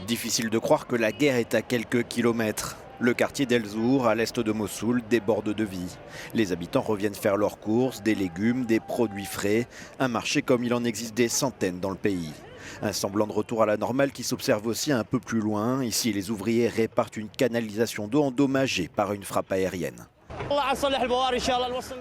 Difficile de croire que la guerre est à quelques kilomètres. Le quartier d'El Zour, à l'est de Mossoul, déborde de vie. Les habitants reviennent faire leurs courses, des légumes, des produits frais, un marché comme il en existe des centaines dans le pays. Un semblant de retour à la normale qui s'observe aussi un peu plus loin. Ici, les ouvriers réparent une canalisation d'eau endommagée par une frappe aérienne.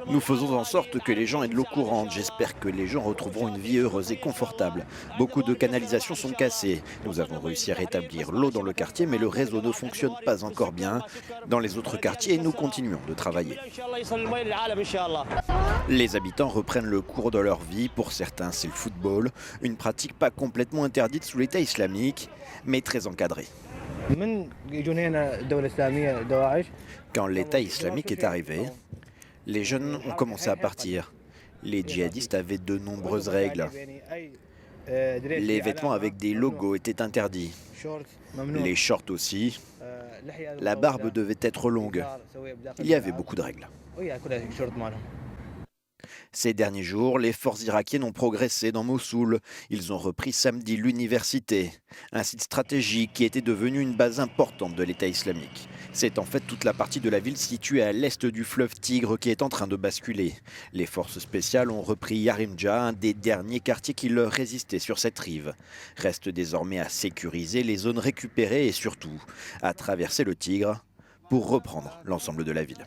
Nous faisons en sorte que les gens aient de l'eau courante. J'espère que les gens retrouveront une vie heureuse et confortable. Beaucoup de canalisations sont cassées. Nous avons réussi à rétablir l'eau dans le quartier, mais le réseau ne fonctionne pas encore bien. Dans les autres quartiers, nous continuons de travailler. Les habitants reprennent le cours de leur vie. Pour certains, c'est le football, une pratique pas complètement interdite sous l'État islamique, mais très encadrée. Quand l'État islamique est arrivé, les jeunes ont commencé à partir. Les djihadistes avaient de nombreuses règles. Les vêtements avec des logos étaient interdits. Les shorts aussi. La barbe devait être longue. Il y avait beaucoup de règles. Ces derniers jours, les forces irakiennes ont progressé dans Mossoul. Ils ont repris samedi l'université, un site stratégique qui était devenu une base importante de l'État islamique. C'est en fait toute la partie de la ville située à l'est du fleuve Tigre qui est en train de basculer. Les forces spéciales ont repris Yarimja, un des derniers quartiers qui leur résistaient sur cette rive. Reste désormais à sécuriser les zones récupérées et surtout à traverser le Tigre pour reprendre l'ensemble de la ville.